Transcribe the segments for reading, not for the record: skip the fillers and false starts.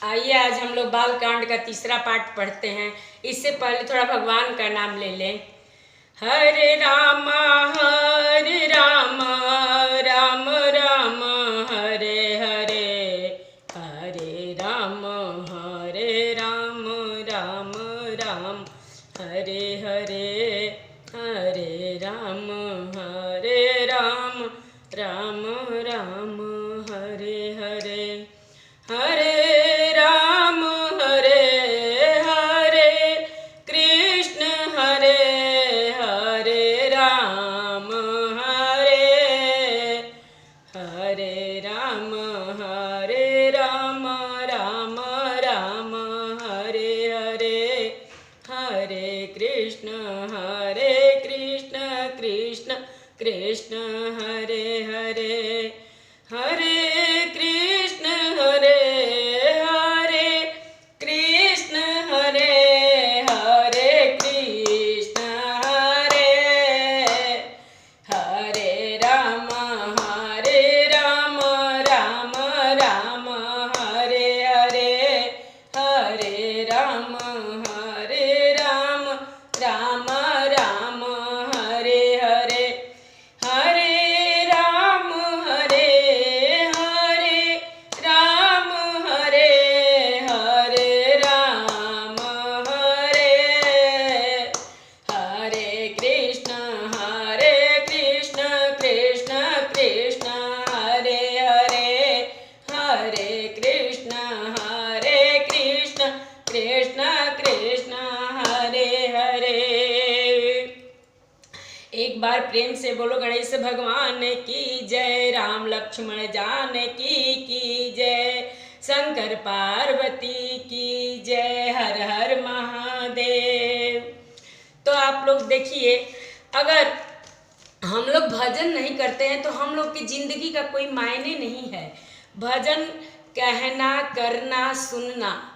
आइए आज हम लोग बाल कांड का तीसरा पाठ पढ़ते हैं। इससे पहले थोड़ा भगवान का नाम ले लें। हरे रामा राम राम हरे हरे, हरे राम राम राम हरे हरे, हरे राम राम राम हरे हरे, हरे राम हरे हरे कृष्ण हरे हरे राम हरे हरे राम राम राम हरे हरे, हरे कृष्ण कृष्ण कृष्ण हरे हरे, हरे कृष्ण हरे कृष्ण हरे हरे कृष्ण हरे, हरे राम राम राम हरे हरे, हरे राम राम राम हरे हरे, हरे राम राम हरे राम हरे, हरे कृष्ण कृष्ण कृष्ण हरे हरे, हरे कृष्ण कृष्ण कृष्ण हरे हरे। एक बार प्रेम से बोलो गणेश भगवान की जय, राम लक्ष्मण जान की जय, शंकर पार्वती की जय, हर हर महादेव। तो आप लोग देखिए, अगर हम लोग भजन नहीं करते हैं तो हम लोग की जिंदगी का कोई मायने नहीं है। भजन कहना, करना, सुनना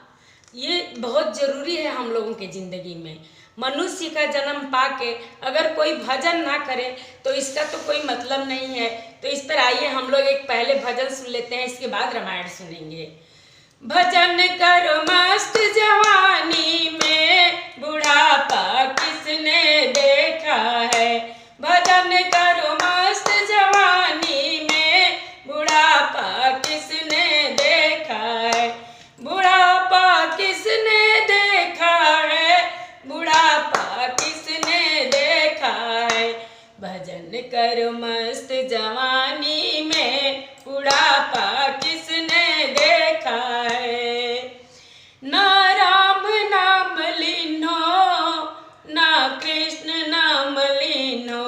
ये बहुत जरूरी है हम लोगों के जिंदगी में। मनुष्य का जन्म पाके अगर कोई भजन ना करे तो इसका तो कोई मतलब नहीं है। तो इस पर आइए हम लोग एक पहले भजन सुन लेते हैं, इसके बाद रामायण सुनेंगे। भजन करो मस्त जवानी में, बुढ़ापा किसने देखा है। भजन करो मस्त जवानी में, बुढ़ापा किसने देखा है। बुढ़ापा किसने देखा है, बुढ़ापा किसने देखा है। भजन करो मस्त जवानी में, बुढ़ापा किसने देखा है। ना राम नाम लीनो, ना कृष्ण नाम लीनो,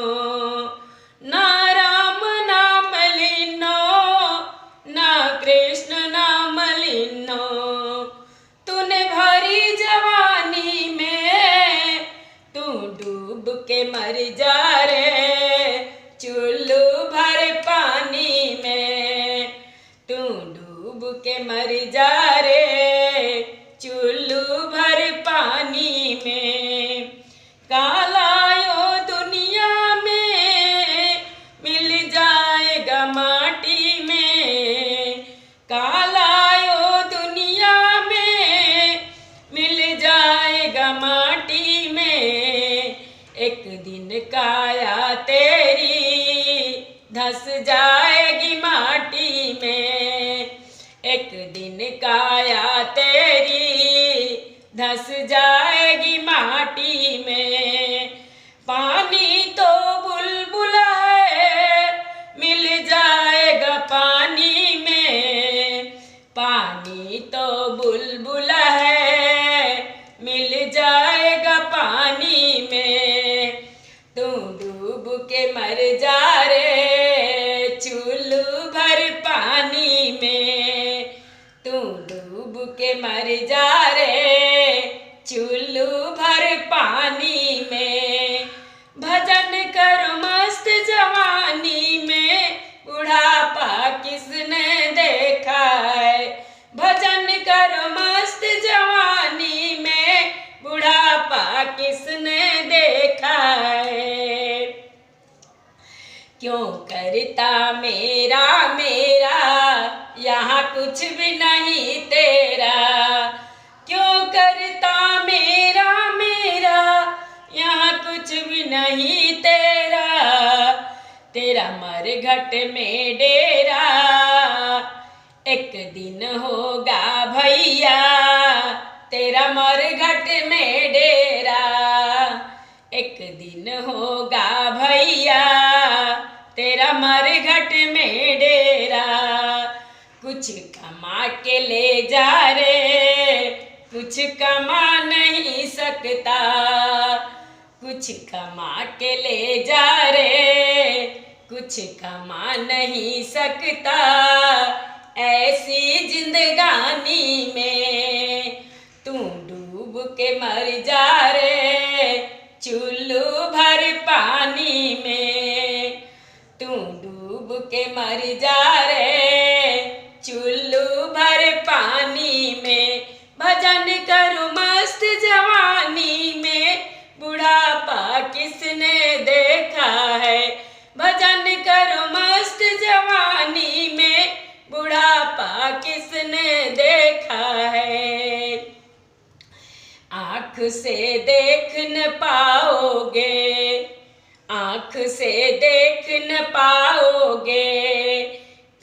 ना राम नाम लीनो, ना कृष्ण नाम लीनो। तूने भरी जवानी में, तू डूब के मर जा रे, चुल्लू भर पानी में। तू डूब के मर जा रे, चुल्लू भर पानी में। कालायो दुनिया में, मिल जाएगा माटी में। कालायो दुनिया में, मिल जाएगा माटी में। एक दिन काया तेरी धस जाएगी माटी में। एक दिन काया तेरी धस जाएगी माटी में। पानी तो बुलबुल है, मिल जाएगा पानी में। पानी तो बुलबुल है, मिल जाएगा पानी में। तू डूब के मर जा रे, चुल्लू भर पानी में। तू डूब के मर जा रे, चुल्लू भर पानी में। भजन करो मस्त जवानी में, बुढ़ापा किसने देखा है। भजन करो मस्त जवानी में, बुढ़ापा किसने देखा है। क्यों करता मेरा यहाँ कुछ भी नहीं तेरा। घट में डेरा, एक दिन होगा भैया तेरा मरघट में डेरा, एक दिन होगा भैया तेरा मरघट में डेरा। कुछ कमा के ले जा रे, कुछ कमा नहीं सकता, कुछ कमा के ले जा रे, कुछ कमा नहीं सकता। ऐसी जिंदगानी में तू डूब के मर जा रे, चुल्लू भर पानी में तू डूब के मर जा रे, चुल्लू भर पानी में। भजन करूं मस्त जवानी में, बुढ़ापा किसने देखा है। भजन करूं मस्त जवानी में, बुढ़ापा किसने देखा है। आँख से देख न पाओगे, आँख से देख न पाओगे,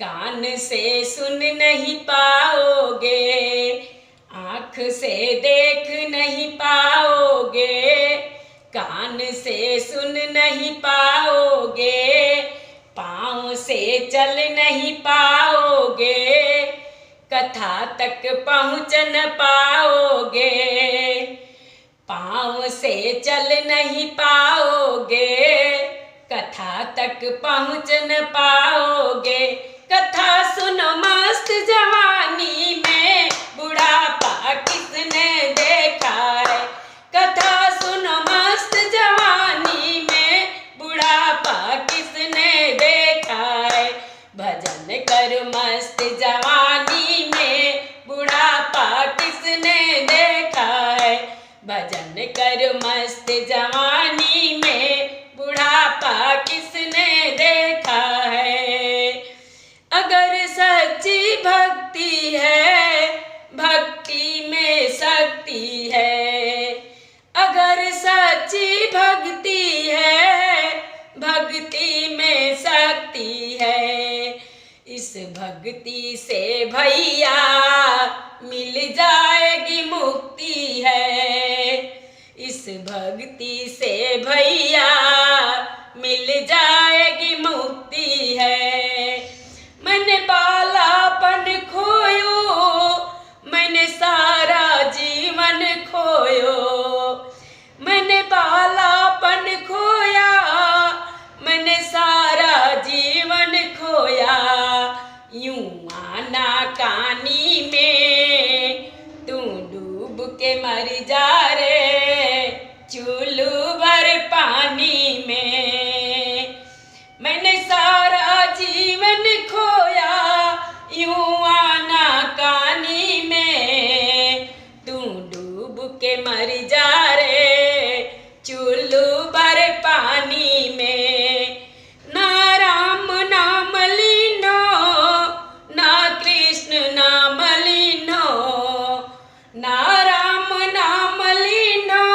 कान से सुन नहीं पाओगे, आँख से देख नहीं पाओगे, कान से सुन नहीं पाओगे, पाँव से चल नहीं पाओगे, कथा तक पहुँच न पाओगे, पाँव से चल नहीं पाओगे, कथा तक पहुँच न पाओगे। कथा सुनो मस्त जवानी में, बुढ़ापा किसने देखा है। कथा सुनो मस्त जवानी में, बुढ़ापा किसने देखा है। भजन कर मस्त जवानी में, बुढ़ापा किसने देखा है। भजन कर मस्त जवानी में, बुढ़ापा किसने देखा है। अगर सच्ची भक्ति है, भक्ति में शक्ति है। अगर सच्ची भक्ति है, भक्ति में शक्ति है। इस भक्ति से भैया मिल जाएगी मुक्ति है। इस भक्ति से भैया मिल जाएगी मुक्ति है। मैंने बालापन खोयो, मैंने सारा जीवन खोयो, मैंने बालापन खोया, मैंने सारा जीवन खोया। यूं आना कानी में तू डूब के मर जा रे, चुल्लू भर पानी में। मैंने सारा जीवन खोया, यूं आना कानी में तू डूब के मर जा रे, चुल्लू भर पानी में। ना राम नाम लीनो, ना कृष्ण नाम लीनो, ना राम नाम लीनो,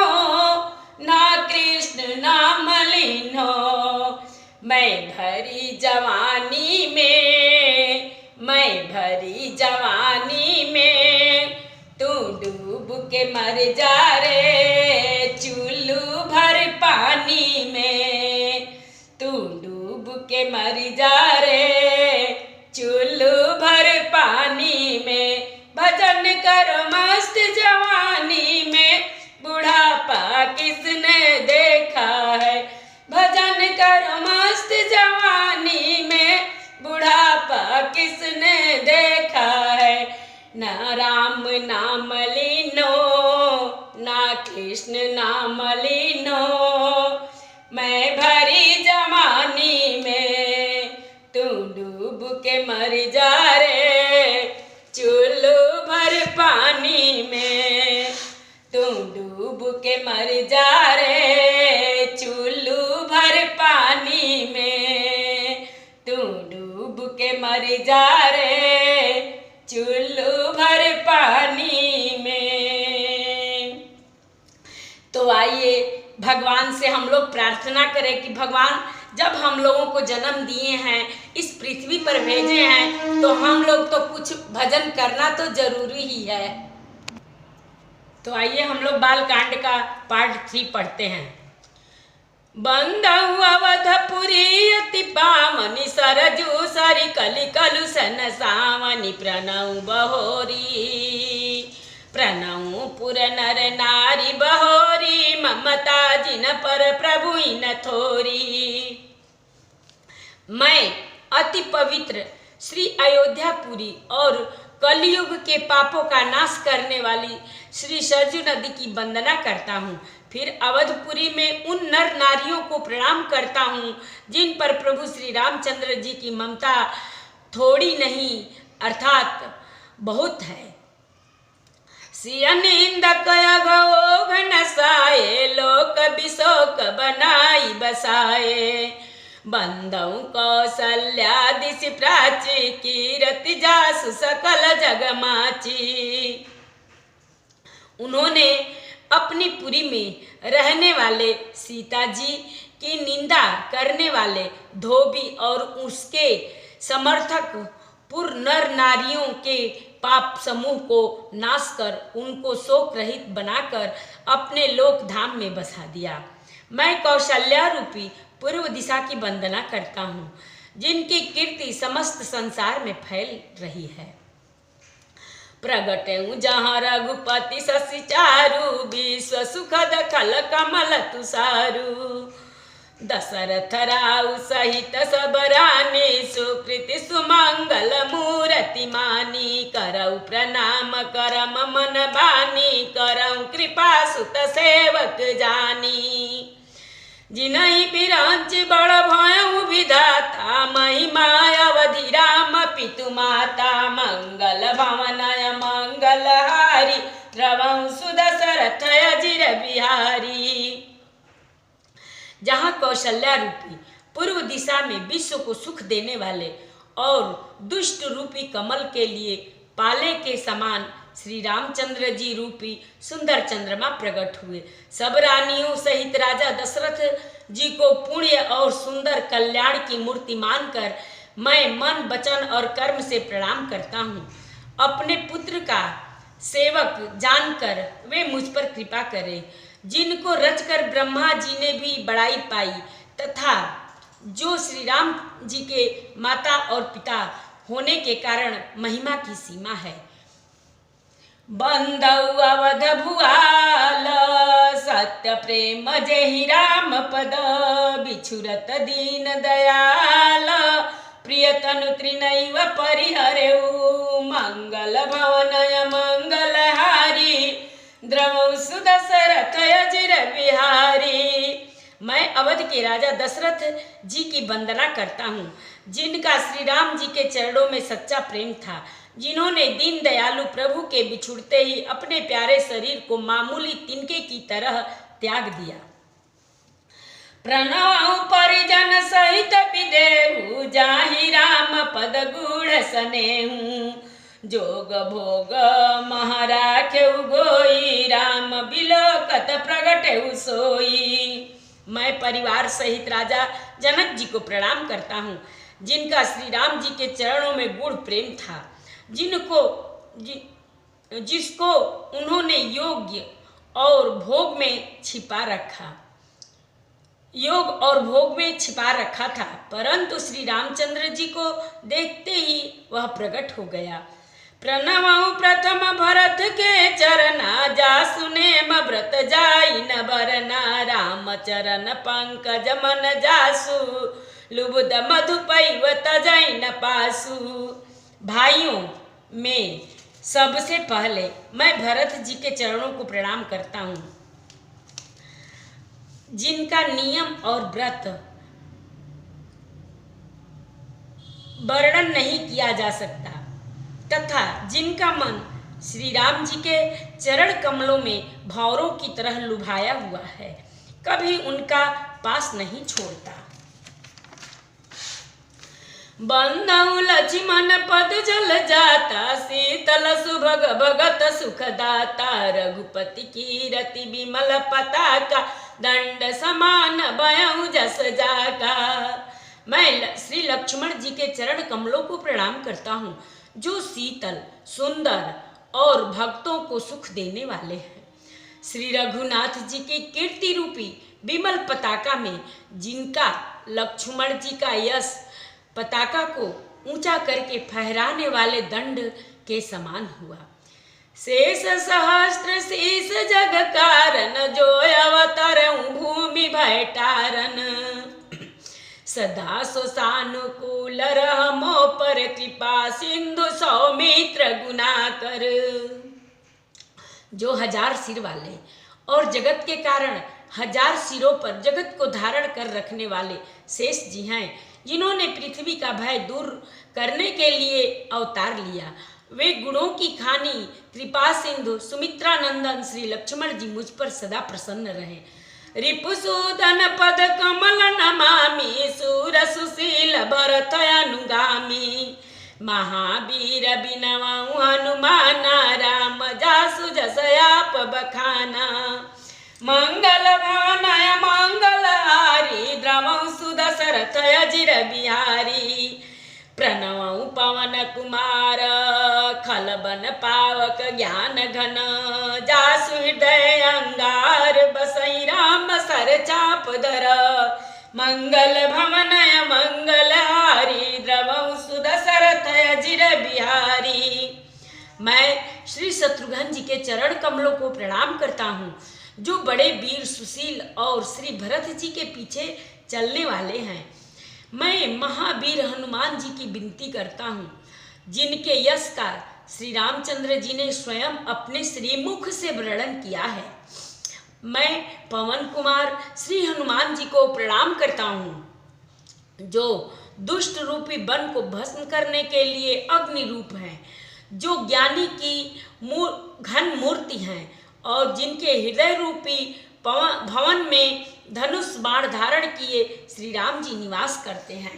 ना कृष्ण नाम लीनो। मैं भरी जवानी में, मैं भरी जवानी में तू डूब के मर जा रे, चुल्लू भर पानी में तू डूब के मर जा रे, चुल्लू भर पानी में। भजन करो मस्त जवानी में, बुढ़ापा किसने देखा है। भजन करो मस्त जवानी में, बुढ़ापा किसने देखा है। ना राम नाम लीनो, ना कृष्ण नाम लीनो। मैं भरी जवानी में तू डूब के मर जा रे, चुल्लू भर पानी में तू डूब के मर जा रे, चुल्लू भर पानी में तू डूब के मर जा रे, चुल्लू भर पानी में। तो आइए भगवान से हम लोग प्रार्थना करें कि भगवान जब हम लोगों को जन्म दिए हैं, इस पृथ्वी पर भेजे हैं, तो हम लोग तो कुछ भजन करना तो जरूरी ही है। तो आइए हम लोग बाल कांड का पार्ट 3 पढ़ते हैं। बंदौ अवधपुरी अति पावनी सरजू सरि कलि कलुषन सावनी प्रणौ बहोरी प्रणौ पुर नर नारी बहोरी ममता जिन पर प्रभु इन थोरी। मैं अति पवित्र श्री अयोध्यापुरी और कलयुग के पापों का नाश करने वाली श्री सरजू नदी की वंदना करता हूँ। फिर अवधपुरी में उन नर नारियों को प्रणाम करता हूँ जिन पर प्रभु श्री रामचंद्र जी की ममता थोड़ी नहीं अर्थात बहुत है। सिय निंदक अघोघ नसाए लोक बिशोक बनाई बसाए बंदौ कौशल्या दिशि प्राची कीरति जासु सकल जगमाची। उन्होंने अपनी पुरी में रहने वाले सीता जी की निंदा करने वाले धोबी और उसके समर्थक पुर नर नारियों के पाप समूह को नाश कर उनको शोक रहित बनाकर अपने लोक धाम में बसा दिया। मैं कौशल्या रूपी पूर्व दिशा की वंदना करता हूँ जिनकी कीर्ति समस्त संसार में फैल रही है। प्रगटेऊ जहाँ रघुपति शशि चारु विश्व सुखद खल कमल तुषारु दशरथ राउ सहित सब रानी सुकृति सुमंगल मूर्ति मानी करऊ प्रणाम करम मन बानी करऊ कृपा सुत सेवक जानी जिनहि बिरांच बड़ भयउ विधाता महिमा अवधि राम पितु माता मंगल भवनय मंगलहारी रवं सुदशरथ अजिर बिहारी। जहाँ कौशल्या रूपी पूर्व दिशा में विश्व को सुख देने वाले और दुष्ट रूपी कमल के लिए पाले के समान श्री रामचंद्र जी रूपी सुंदर चंद्रमा प्रकट हुए, सब रानियों सहित राजा दशरथ जी को पुण्य और सुंदर कल्याण की मूर्ति मानकर मैं मन वचन और कर्म से प्रणाम करता हूँ। अपने पुत्र का सेवक जानकर वे मुझ पर कृपा करें जिनको रचकर ब्रह्मा जी ने भी बड़ाई पाई तथा जो श्री राम जी के माता और पिता होने के कारण महिमा की सीमा है। बंदौ अवध भुआल सत्य प्रेम जेहि राम पद बिछुरत दीन दयाल प्रिय तनु त्रिनैव परिहरेउ मंगल भवनय मंगलहारी द्रवौ सुदशरथ अजिर बिहारी। मैं अवध के राजा दशरथ जी की वंदना करता हूँ जिनका श्री राम जी के चरणों में सच्चा प्रेम था, जिन्होंने दीन दयालु प्रभु के बिछुड़ते ही अपने प्यारे शरीर को मामूली तिनके की तरह त्याग दिया। प्रणव परिजन सहित विदेहु जाहि राम पद गूढ़ सनेहु जोग भोग महाराखेउ गोई राम बिलोकत प्रगटेउ सोई। मैं परिवार सहित राजा जनक जी को प्रणाम करता हूँ जिनका श्री राम जी के चरणों में गूढ़ प्रेम था, जिसको उन्होंने योग और भोग में छिपा रखा था, परंतु श्री रामचंद्र जी को देखते ही वह प्रकट हो गया। प्रणवउ प्रथम भरत के चरना जासु नेम व्रत जाई न बरना राम चरण पंकज मन जासु लुबुद मधु पैव तजै न पासु। भाइयों में सबसे पहले मैं भरत जी के चरणों को प्रणाम करता हूँ जिनका नियम और व्रत वर्णन नहीं किया जा सकता तथा जिनका मन श्री राम जी के चरण कमलों में भंवरों की तरह लुभाया हुआ है, कभी उनका पास नहीं छोड़ता। बंधु लक्ष्मण पद जल जाता, शीतल सुभग भगत सुखदाता। रघुपति कीरति विमल पताका, दंड समान भयउ जस जाका। मैं श्री लक्ष्मण जी के चरण कमलों को प्रणाम करता हूँ, जो शीतल, सुंदर और भक्तों को सुख देने वाले हैं। श्री रघुनाथ जी की कीर्ति रूपी विमल पताका में जिनका लक्ष्मण जी का यश पताका को ऊंचा करके फहराने वाले दंड के समान हुआ। शेष सहस्त्र शीस जग कारण, जो अवतरऊं भूमि भय टारन। सदा सुसानुकूल रह मोह पर, कृपा सिंधु सौमित्र गुना कर। जो 1000 सिर वाले और जगत के कारण 1000 सिरों पर जगत को धारण कर रखने वाले शेष जी हैं, जिन्होंने पृथ्वी का भय दूर करने के लिए अवतार लिया। वे गुणों की खानी कृपा सिंधु सुमित्रा नंदन श्री लक्ष्मण जी मुझ पर सदा प्रसन्न रहे। रिपुसूदन पद कमल नमामि, सूर सुशील भरत अनुगामी। महावीर बिनवउ हनुमाना, राम जासु जस आप बखाना। मंगल भानय मंगल हारी, द्रवउ सुदशरथ अजिर बिहारी। प्रणवउ पवन कुमार, खलबन पावक ज्ञान घन। जासु हृदय अंगार, बसई राम सर चाप धर। मंगल भवनय मंगल हारी, द्रवउ सुदशरथ अजिर बिहारी। मैं श्री शत्रुघ्न जी के चरण कमलों को प्रणाम करता हूँ, जो बड़े वीर सुशील और श्री भरत जी के पीछे चलने वाले हैं। मैं महावीर हनुमान जी की विनती करता हूँ, जिनके यश का श्री रामचंद्र जी ने स्वयं अपने श्रीमुख से वर्णन किया है। मैं पवन कुमार श्री हनुमान जी को प्रणाम करता हूँ, जो दुष्ट रूपी वन को भस्म करने के लिए अग्नि रूप हैं, जो ज्ञानी की घन मूर्ति हैं और जिनके हृदय रूपी भवन में धनुष बाण धारण किए श्री राम जी निवास करते हैं।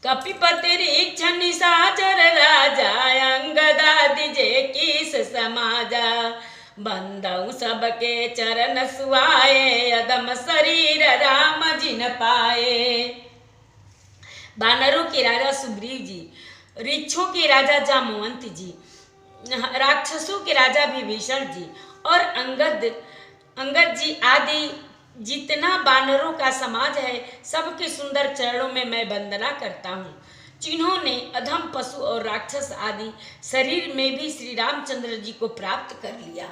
कपिपति रीक्ष निशाचर राजा, अंगदादि जे कीस समाजा। बंदउ सबके चरण सुआए, अदम शरीर राम जिन पाए। बानरों के राजा सुग्रीव जी, ऋक्षों के राजा जामवंत जी, राक्षसों के राजा विभीषण जी और अंगद जी आदि जितना बानरों का समाज है, सबके सुंदर चरणों में मैं वंदना करता हूँ, जिन्होंने अधम पशु और राक्षस आदि शरीर में भी श्री रामचंद्र जी को प्राप्त कर लिया।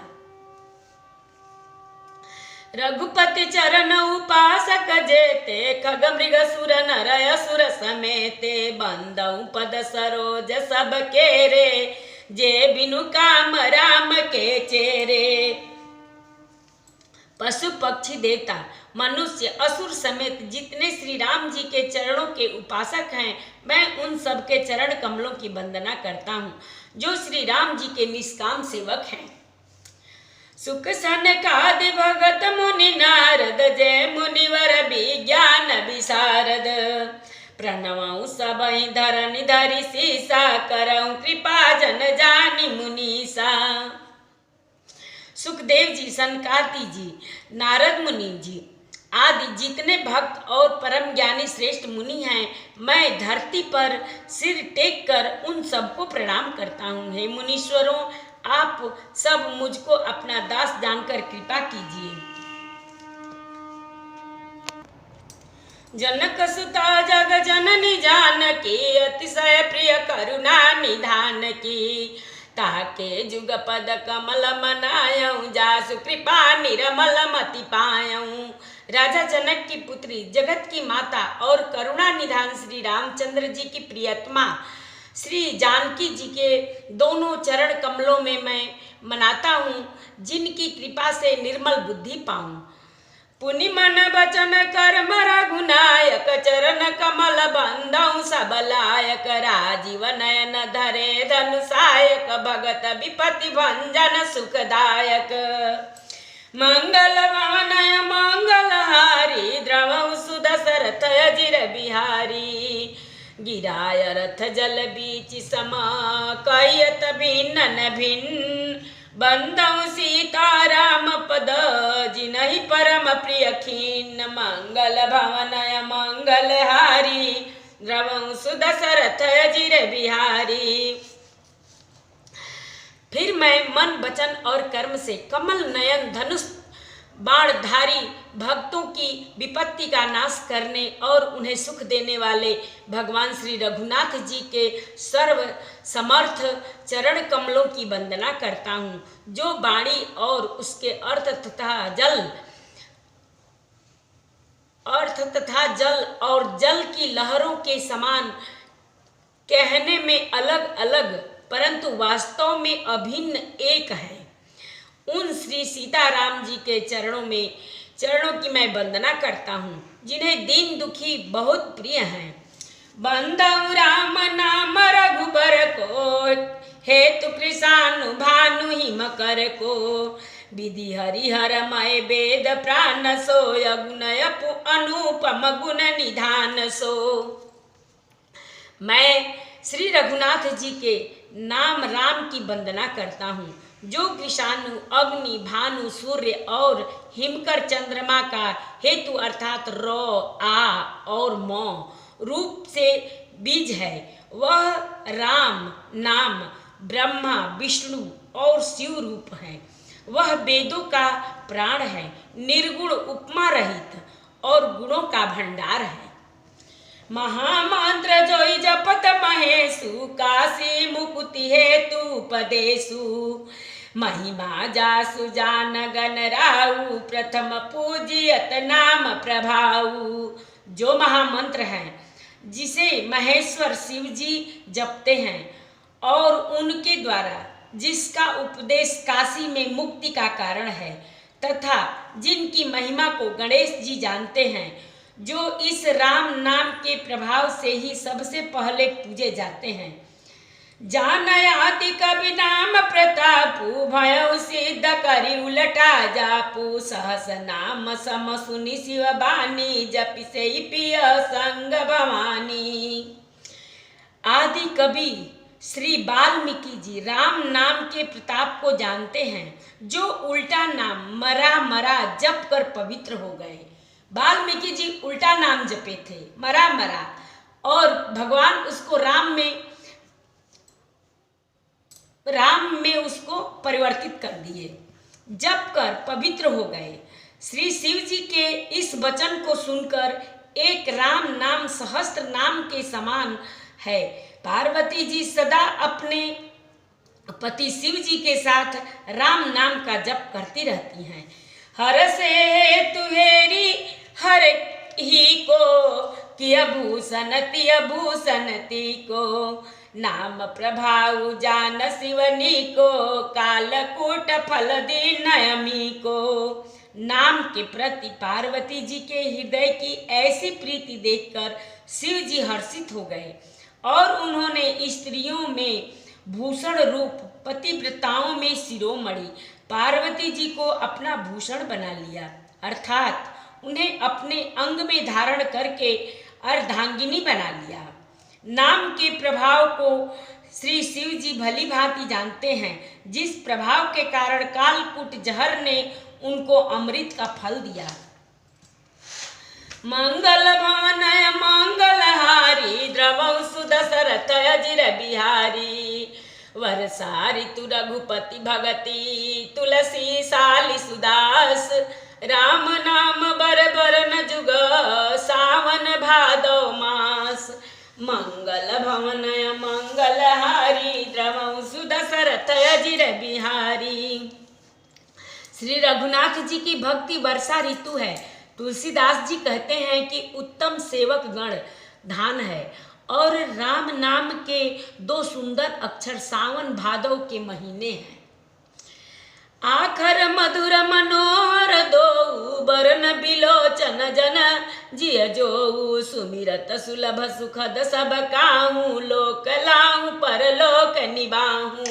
रघुपति चरण उपासक जेते, खग मृग सुर नर असुर समेते। बंदउ पद सरोज सब केरे, जे बिनु काम राम के चेरे। पशु पक्षी देवता मनुष्य असुर समेत जितने श्री राम जी के चरणों के उपासक हैं, मैं उन सब के चरण कमलों की वंदना करता हूँ, जो श्री राम जी के निष्काम सेवक हैं। सुख सनकादि भगत मुनि नारद, जय मुनिवर विज्ञान विशारद। प्रणवउ सबहि धरनि धरि सीसा, करऊं कृपा जन जानि मुनीसा। सुखदेव जी, सनकादि जी, नारद मुनि जी आदि जितने भक्त और परम ज्ञानी श्रेष्ठ मुनि हैं, मैं धरती पर सिर टेक कर उन सबको प्रणाम करता हूँ। हे मुनीश्वरों, आप सब मुझको अपना दास जानकर कृपा कीजिए। जनक सुता जग जननी जानकी, अतिशय प्रिय करुणा निधान की। ताके जुग पद कमल मनायऊं, जासु कृपा निर्मल मति पायऊं। राजा जनक की पुत्री, जगत की माता और करुणा निधान श्री रामचंद्र जी की प्रियतमा श्री जानकी जी के दोनों चरण कमलों में मैं मनाता हूँ, जिनकी कृपा से निर्मल बुद्धि पाऊं। पुनि मन बचन कर्म रघुनायक, चरण कमल बंदऊ सब लायक। राजीव नयन धरे धनुषायक, भगत विपति भंजन सुखदायक। मंगल भवनय मंगलहारी द्रवौ सुदशरथ अजिर बिहारी गिराय रथ जल बीच सम कयत भिन्न भिन्न बंदौ सीता राम पद जिनहि परम प्रिय खिन्न मंगल भवनय मंगलहारी द्रवौ सुदशरथ अजिर बिहारी। फिर मैं मन वचन और कर्म से कमल नयन धनुष बाणधारी भक्तों की विपत्ति का नाश करने और उन्हें सुख देने वाले भगवान श्री रघुनाथ जी के सर्व समर्थ चरण कमलों की वंदना करता हूँ, जो वाणी और उसके अर्थ तथा जल और जल की लहरों के समान कहने में अलग अलग परंतु वास्तव में अभिन्न एक है, उन श्री सीताराम जी के चरणों की मैं वंदना करता हूँ, जिन्हें दीन दुखी बहुत प्रिय हैं। बंदौ राम नाम रघुबर को हेतु कृषानु भानु हिम कर को विधि हरिहर मय वेद प्राण सो अगुणय अनुपम गुण निधान सो। मैं श्री रघुनाथ जी के नाम राम की वंदना करता हूँ, जो कृषाणु अग्नि भानु सूर्य और हिमकर चंद्रमा का हेतु अर्थात रो आ और मो रूप से बीज है। वह राम नाम ब्रह्मा विष्णु और शिव रूप है। वह वेदों का प्राण है, निर्गुण उपमा रहित और गुणों का भंडार है। महामंत्र जोई जपत महेशु काशी मुकुति हेतु उपदेशु महिमा जासु जान गण राउ प्रथम पूजियत नाम प्रभाऊ। जो महामंत्र है जिसे महेश्वर शिव जी जपते हैं और उनके द्वारा जिसका उपदेश काशी में मुक्ति का कारण है तथा जिनकी महिमा को गणेश जी जानते हैं, जो इस राम नाम के प्रभाव से ही सबसे पहले पूजे जाते हैं। जानयाति कवि नाम प्रतापु भयउ सिद्ध करि उलटा जापु सहस नाम सम सुनि शिव बानी जपि से पिय संग भवानी। आदि कवि श्री वाल्मीकि जी राम नाम के प्रताप को जानते हैं, जो उल्टा नाम मरा मरा जप कर पवित्र हो गए। वाल्मीकि जी उल्टा नाम जपे थे मरा मरा, और भगवान उसको राम में उसको परिवर्तित कर दिए, जप कर पवित्र हो गए। श्री शिव जी के इस वचन को सुनकर एक राम नाम सहस्त्र नाम के समान है। पार्वती जी सदा अपने पति शिव जी के साथ राम नाम का जप करती रहती हैं। हर से तुहेरी हर ही को किया भूषणति को नाम प्रभाव जान शिवनी को कालकूट फल दी नयमी को। नाम के प्रति पार्वती जी के हृदय की ऐसी प्रीति देखकर शिव जी हर्षित हो गए और उन्होंने स्त्रियों में भूषण रूप पतिव्रताओं में शिरोमणि पार्वती जी को अपना भूषण बना लिया, अर्थात उन्हें अपने अंग में धारण करके अर्धांगिनी बना लिया। नाम के प्रभाव को श्री शिव जी भली भांति जानते हैं, जिस प्रभाव के कारण कालकूट जहर ने उनको अमृत का फल दिया। मंगल भवनय मंगलहारी द्रवौ सुदशरथ अजिर बिहारी वर्षा ऋतु रघुपति भगति तुलसी साली सुदास राम नाम बर बरन जुग सावन भादो मास मंगल भवनय मंगलहारी द्रवौ सुदशरथ अजिर बिहारी। श्री रघुनाथ जी की भक्ति वर्षा ऋतु है। तुलसीदास जी कहते हैं कि उत्तम सेवक गण धान है और राम नाम के दो सुंदर अक्षर सावन भादव के महीने हैं। आखर मधुर मनोहर दो बरन बिलोचन जन जिय जो सुमिरत सुलभ सुखद सब काहू लोक लाहू परलोक निबाहू।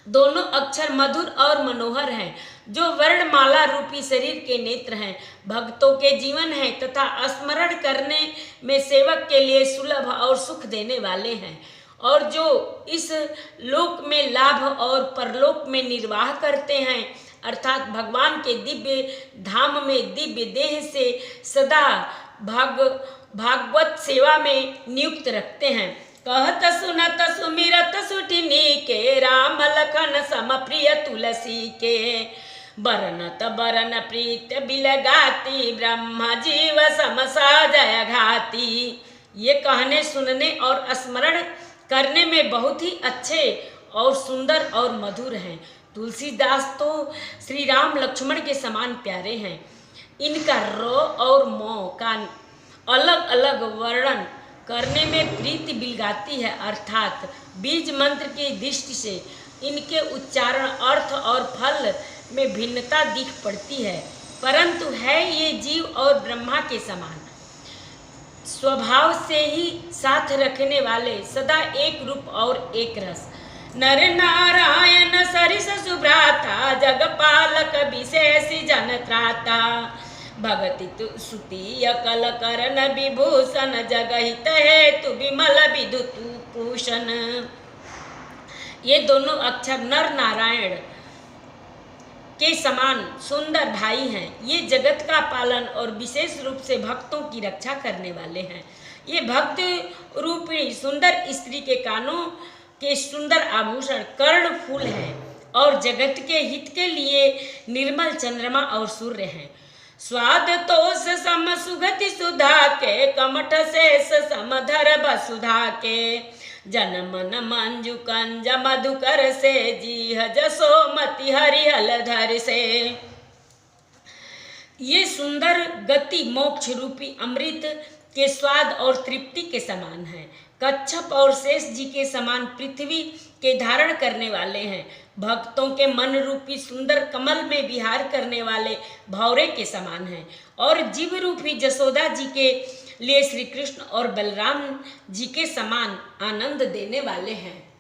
दोनों अक्षर मधुर और मनोहर हैं, जो वर्णमाला रूपी शरीर के नेत्र हैं, भक्तों के जीवन हैं तथा स्मरण करने में सेवक के लिए सुलभ और सुख देने वाले हैं, और जो इस लोक में लाभ और परलोक में निर्वाह करते हैं, अर्थात भगवान के दिव्य धाम में दिव्य देह से सदा भागवत सेवा में नियुक्त रखते हैं। कहत सुनत सुमिरत सुठिनी के, राम लखन सम प्रिय तुलसी के, बरनत बरन प्रीत बिलगाती, ब्रह्मा जीव समसा जय घाती। ये कहने सुनने और स्मरण करने में बहुत ही अच्छे और सुंदर और मधुर हैं। तुलसीदास तो श्री राम लक्ष्मण के समान प्यारे हैं। इनका र और म का अलग अलग वर्णन करने में प्रीति बिलगाती है, अर्थात बीज मंत्र की दृष्टि से इनके उच्चारण, अर्थ और फल में भिन्नता दिख पड़ती है, परंतु है ये जीव और ब्रह्मा के समान स्वभाव से ही साथ रखने वाले, सदा एक रूप और एक रस। नर नारायण सरिस सुभ्राता, जगपालक विशेष जन त्राता, भगति सुती अकल करन विभूषण, जगहित हेतु विमल विद्युत भूषण। ये दोनों अक्षर नर नारायण के समान सुंदर भाई हैं। ये जगत का पालन और विशेष रूप से भक्तों की रक्षा करने वाले हैं। ये भक्त रूपी सुंदर स्त्री के कानों के सुंदर आभूषण कर्ण फूल हैं, और जगत के हित के लिए निर्मल चंद्रमा और सूर्य हैं। स्वाद तोष सम सुगति सुधा के, कमठ शेष समधर वसुधा के, जन मन मंजु कंज मधुकर से, जीह जसोमति हरिहलधर से। ये सुंदर गति मोक्ष रूपी अमृत के स्वाद और तृप्ति के समान है। कच्छप और शेष जी के समान पृथ्वी के धारण करने वाले हैं। भक्तों के मन रूपी सुंदर कमल में विहार करने वाले भौरे के समान हैं, और जीव रूपी जसोदा जी के लिए श्री कृष्ण और बलराम जी के समान आनंद देने वाले हैं।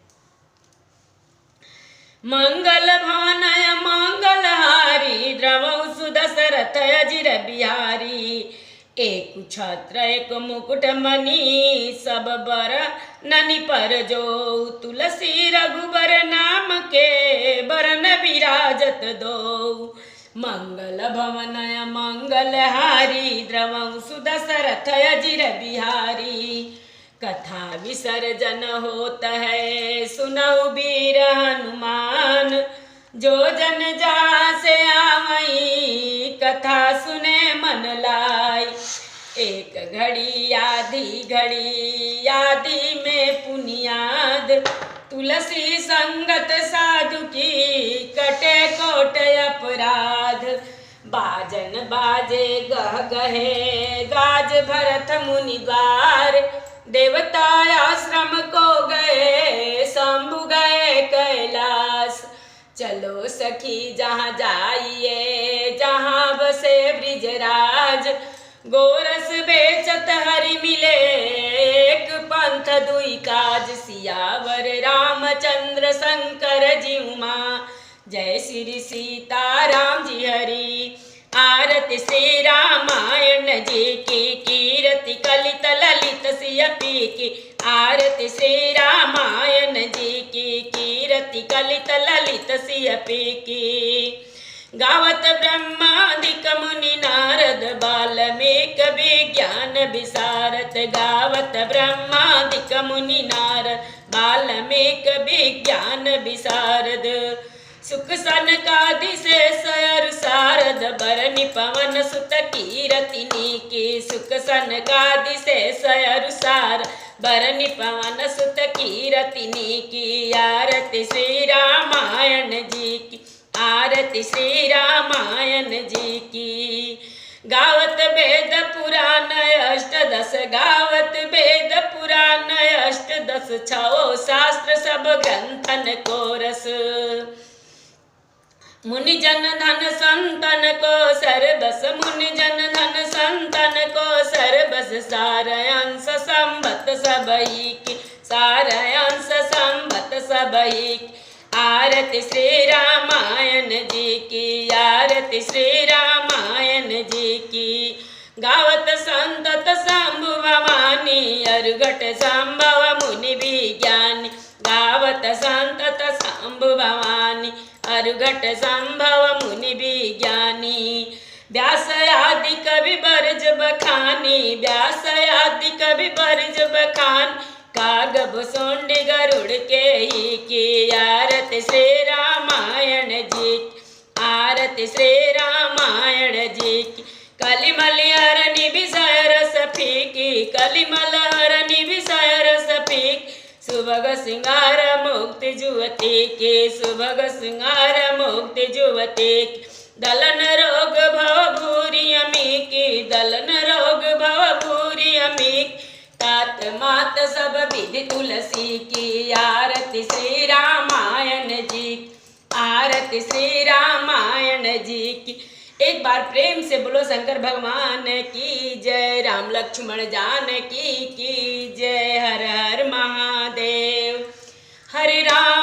मंगल भानय मंगलहारी, द्रवौ सुदशरथ अजिर बिहारी, एक छत्र एक मुकुट मणि, सब बर ननि पर जो, तुलसी रघुबर नाम के, बरन विराजत दो। मंगल भवनय मंगलहारी, द्रवौ सुदशरथ अजिर बिहारी, कथा विसर्जन होत है सुनऊ वीर हनुमान, जो जन जासे आवई कथा सुने मन लाई। एक घड़ी आधी में पुनियाद, तुलसी संगत साधु की, कटे कोट अपराध। बाजन बाजे गह गहे, गाज भरत मुनि द्वार, देवता आश्रम को गए, शंभु गए कैलाश। चलो सखी जहाँ जाइए, जहाँ बसे ब्रिजराज, गोरस बेचत हरि मिले, एक पंथ दुई काज। सियावर रामचंद्र शंकर जी उमा, जय श्री सीताराम जी हरि। आरती श्री रामायण जी की, कीरति कलित ललित सिय पी की। आरती श्री रामायण जी की, कीरति कलित ललित सिय पी की। गावत ब्रह्मादिक मुनि नारद, वाल्मीकि विज्ञान विशारद। गावत ब्रह्मादिक मुनि नारद, वाल्मीकि विज्ञान विशारद। सुख सनकादि शेष अरु शारद, बरनि पवन सुत कीरति नीकी। सुख सनकादि शेष अरु शारद, बरनि पवन सुत कीरति नीकी। आरती श्री रामायण जी की, आरती श्री रामायण जी की। गावत वेद पुराण अष्टदश, गावत वेद पुराण अष्टदश। छो शास्त्र सब ग्रंथन को रस, मुनि जन धन संतन को सर्वस। मुनि जन धन संतन को सर्वस, सारंश संबत सबही की। सारंश संबत सबही, आरती श्री रामायण जी की, आरती श्री रामायण जी की। गावत संतत शंभु भवानी, अरुघट संभव मुनि विज्ञानी। गावत संतत शंभु भवानी, अरुघट संभव मुनि विज्ञानी। व्यास आदि कवि बरज बखानी, व्यास आदि कवि बरज बखान। कागब सोंडी गरुड़ के ही की, आरती श्री रामायण जी की, आरती श्री रामायण जी की। कलिमल हरनि विषय रस फीकी, कलिमल हरनि विषय रस फीकी। सुभग सिंगार मुक्ति जुवती की, सुभग सिंगार मुक्ति जुवती की। दलन रोग भव भूरि अमी की, दलन रोग भव भूरि अमी। तात मात सब विधि तुलसी की, आरती श्री रामायण जी की, आरती श्री रामायण जी की। एक बार प्रेम से बोलो शंकर भगवान की जय, राम लक्ष्मण जानकी की जय। हर हर महादेव। हरे राम